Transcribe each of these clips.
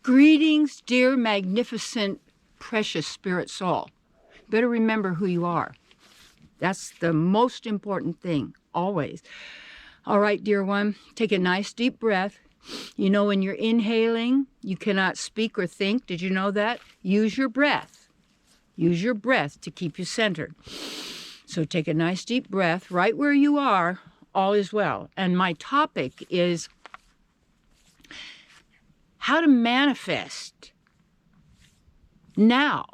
Greetings, dear, magnificent, precious spirit soul. Better remember who you are. That's the most important thing, always. All right, dear one, take a nice deep breath. You know, when you're inhaling, you cannot speak or think. Did you know that? Use your breath. Use your breath to keep you centered. So take a nice deep breath right where you are. All is well. And my topic is how to manifest now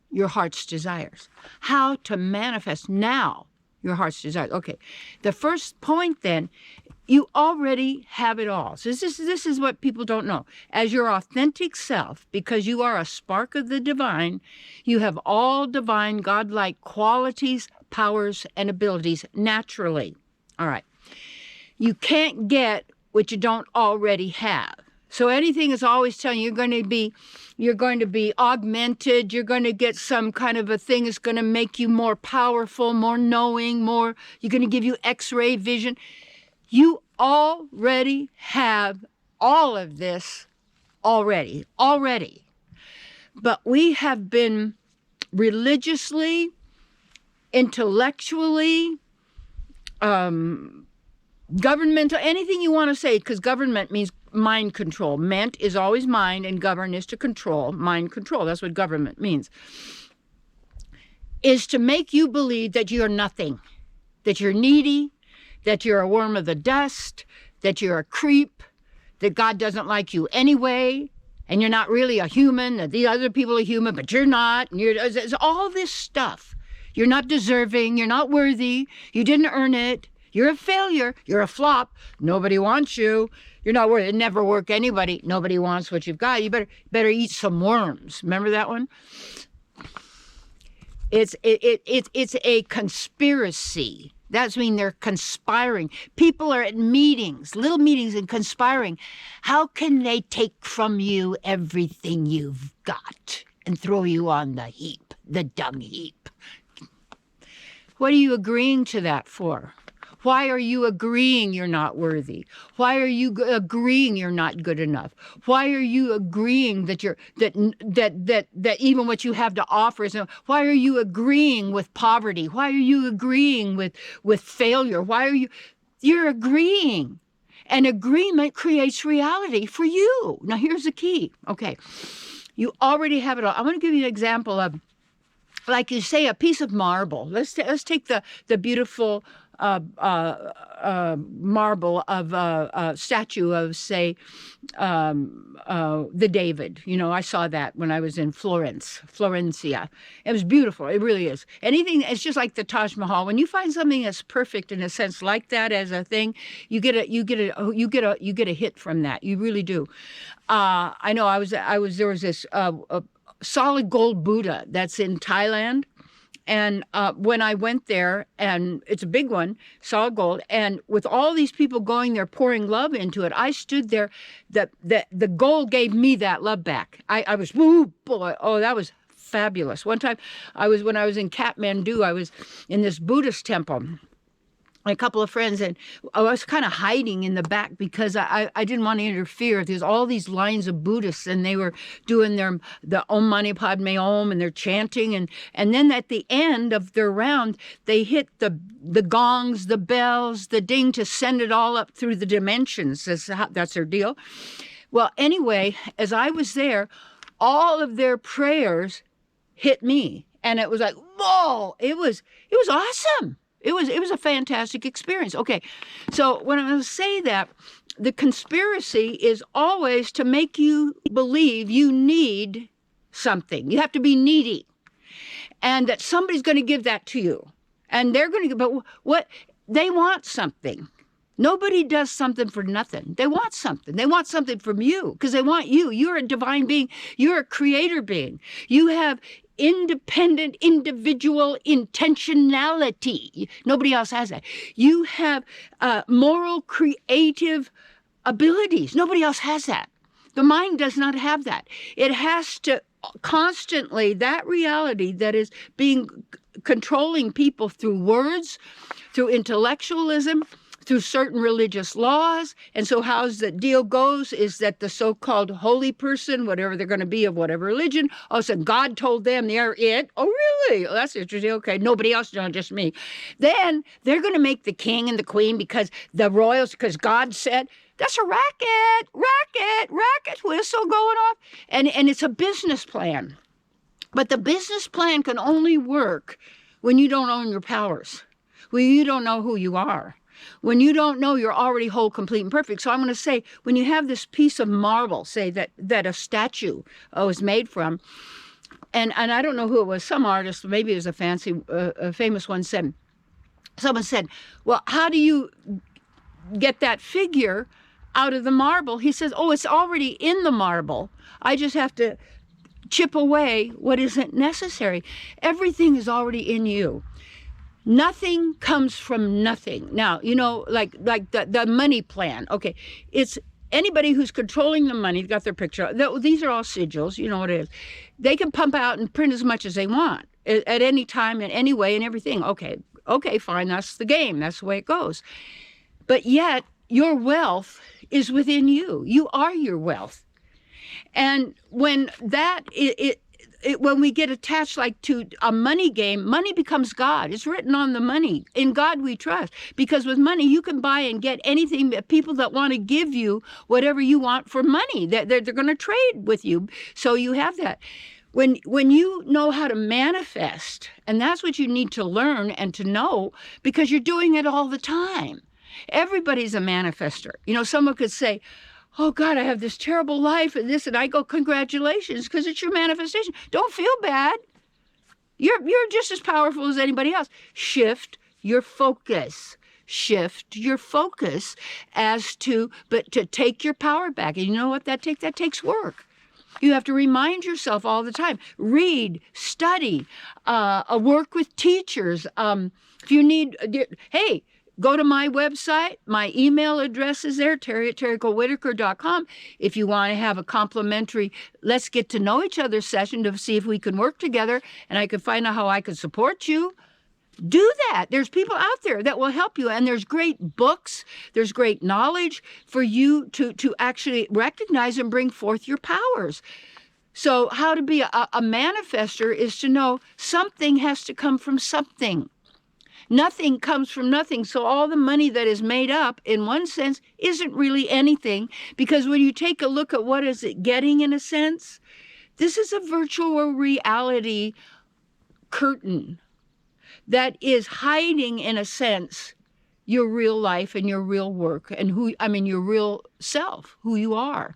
your heart's desires. How to manifest now your heart's desires. Okay, the first point then, you already have it all. So this is what people don't know. As your authentic self, because you are a spark of the divine, you have all divine, godlike qualities, powers, and abilities naturally. All right. You can't get what you don't already have. So anything is always telling you you're going to be augmented. You're going to get some kind of a thing that's going to make you more powerful, more knowing, you're going to give you X-ray vision. You already have all of this already. But we have been religiously, intellectually, governmental, anything you want to say, because government means mind control. Ment is always mind, and govern is to control. Mind control, that's what government means. Is to make you believe that you're nothing, that you're needy, that you're a worm of the dust, that you're a creep, that God doesn't like you anyway, and you're not really a human, that the other people are human, but you're not. And it's all this stuff. You're not deserving, you're not worthy, you didn't earn it. You're a failure. You're a flop. Nobody wants you. You're not worth it. Never work anybody. Nobody wants what you've got. You better eat some worms. Remember that one? It's a conspiracy. That's mean they're conspiring. People are at meetings, little meetings, and conspiring. How can they take from you everything you've got and throw you on the heap, the dung heap? What are you agreeing to that for? Why are you agreeing you're not worthy? Why are you agreeing you're not good enough? Why are you agreeing that that even what you have to offer is? Why are you agreeing with poverty? Why are you agreeing with failure? You're agreeing, and agreement creates reality for you. Now here's the key. Okay, you already have it all. I want to give you an example of, like you say, a piece of marble. Let's take the beautiful marble of a statue of, say, the David. You know, I saw that when I was in Florencia. It was beautiful. It really is. Anything, it's just like the Taj Mahal. When you find something that's perfect in a sense like that as a thing, you get a hit from that. You really do. I know there was this solid gold Buddha that's in Thailand. And when I went there, and it's a big one, solid gold, and with all these people going there pouring love into it, I stood there. The gold gave me that love back. I was, woo, boy, oh, that was fabulous. One time, when I was in Kathmandu, I was in this Buddhist temple. A couple of friends, and I was kind of hiding in the back because I didn't want to interfere. There's all these lines of Buddhists, and they were doing the Om Mani Padme Om, and they're chanting, and then at the end of their round, they hit the gongs, the bells, the ding to send it all up through the dimensions. That's their deal. Well, anyway, as I was there, all of their prayers hit me, and it was like, whoa! It was awesome. It was a fantastic experience. Okay, so when I'm going to say that, the conspiracy is always to make you believe you need something. You have to be needy, and that somebody's going to give that to you, and they're going to. But what they want something. Nobody does something for nothing. They want something. They want something from you because they want you. You're a divine being. You're a creator being. You have independent, individual intentionality. Nobody else has that. You have moral, creative abilities. Nobody else has that. The mind does not have that. It has to constantly, that reality that is controlling people through words, through intellectualism, through certain religious laws. And so how's the deal goes is that the so-called holy person, whatever they're going to be of whatever religion, all of a sudden God told them they're it. Oh, really? Oh, that's interesting. Okay, nobody else, no, just me. Then they're going to make the king and the queen because the royals, because God said, that's a racket whistle going off. And it's a business plan. But the business plan can only work when you don't own your powers, when you don't know who you are, when you don't know you're already whole, complete, and perfect. So I'm going to say, when you have this piece of marble, say that a statue is made from, and I don't know who it was, some artist, maybe it was a famous one, someone said, well, how do you get that figure out of the marble? He says, oh, it's already in the marble. I just have to chip away what isn't necessary. Everything is already in you. Nothing comes from nothing. Now, like the money plan. Okay, it's anybody who's controlling the money, got their picture. These are all sigils, you know what it is. They can pump out and print as much as they want at any time, in any way, and everything. Okay, fine, that's the game. That's the way it goes. But yet, your wealth is within you. You are your wealth. And when when we get attached like to a money game, money becomes God. It's written on the money. In God we trust. Because with money, you can buy and get anything, people that want to give you whatever you want for money. They're going to trade with you. So you have that. When you know how to manifest, and that's what you need to learn and to know, because you're doing it all the time. Everybody's a manifester. Someone could say, oh, God, I have this terrible life and this, and I go, congratulations, because it's your manifestation. Don't feel bad. You're just as powerful as anybody else. Shift your focus. Shift your focus but to take your power back. And you know what that takes? That takes work. You have to remind yourself all the time. Read, study, work with teachers. If you need, hey, go to my website. My email address is there, Terry@terrycolewhitaker.com. If you want to have a complimentary let's get to know each other session to see if we can work together and I can find out how I can support you, do that. There's people out there that will help you. And there's great books. There's great knowledge for you to actually recognize and bring forth your powers. So how to be a manifester is to know something has to come from something. Nothing comes from nothing. So all the money that is made up, in one sense, isn't really anything. Because when you take a look at what is it getting, in a sense, this is a virtual reality curtain that is hiding, in a sense, your real life and your real work and your real self, who you are.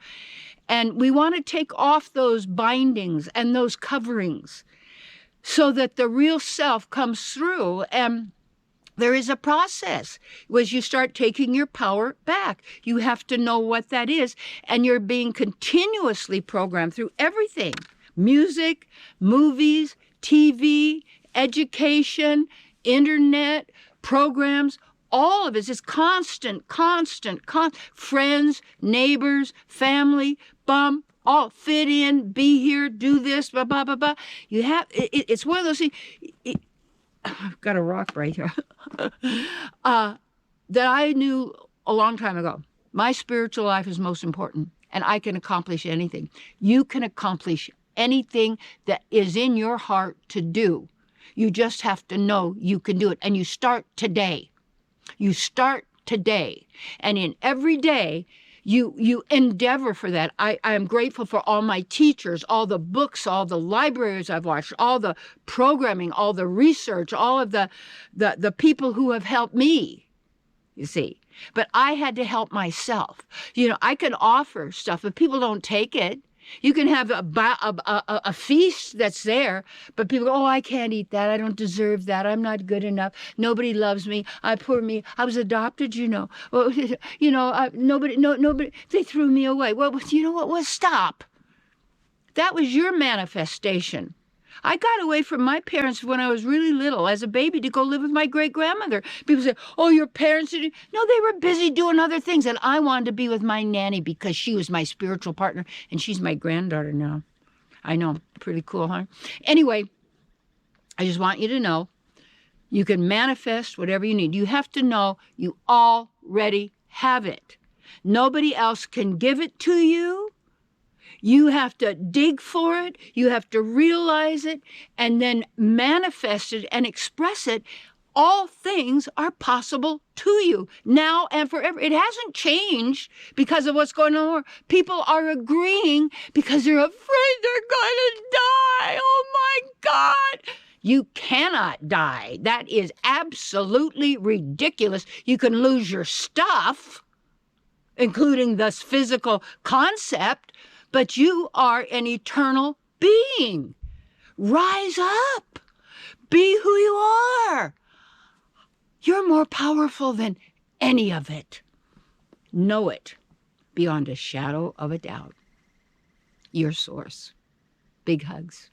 And we want to take off those bindings and those coverings so that the real self comes through. And there is a process as you start taking your power back. You have to know what that is. And you're being continuously programmed through everything: music, movies, TV, education, internet, programs. All of it is constant. Friends, neighbors, family, all fit in, be here, do this, blah, blah, blah, blah. You have, it's one of those things. I've got a rock right here, that I knew a long time ago. My spiritual life is most important, and I can accomplish anything. You can accomplish anything that is in your heart to do. You just have to know you can do it, and you start today. You start today, and in every day, you endeavor for that. I am grateful for all my teachers, all the books, all the libraries I've watched, all the programming, all the research, all of the people who have helped me, you see. But I had to help myself. I can offer stuff, but people don't take it. You can have a feast that's there, but people go, oh, I can't eat that. I don't deserve that. I'm not good enough. Nobody loves me. Poor me. I was adopted, Well, nobody, they threw me away. Well, you know what? Well, stop. That was your manifestation. I got away from my parents when I was really little, as a baby, to go live with my great-grandmother. People say, oh, your parents didn't. No, they were busy doing other things. And I wanted to be with my nanny because she was my spiritual partner. And she's my granddaughter now. I know. Pretty cool, huh? Anyway, I just want you to know you can manifest whatever you need. You have to know you all already have it. Nobody else can give it to you. You have to dig for it. You have to realize it and then manifest it and express it. All things are possible to you now and forever. It hasn't changed because of what's going on. People are agreeing because they're afraid they're going to die. Oh my God. You cannot die. That is absolutely ridiculous. You can lose your stuff, including this physical concept, but you are an eternal being. Rise up. Be who you are. You're more powerful than any of it. Know it beyond a shadow of a doubt. Your source. Big hugs.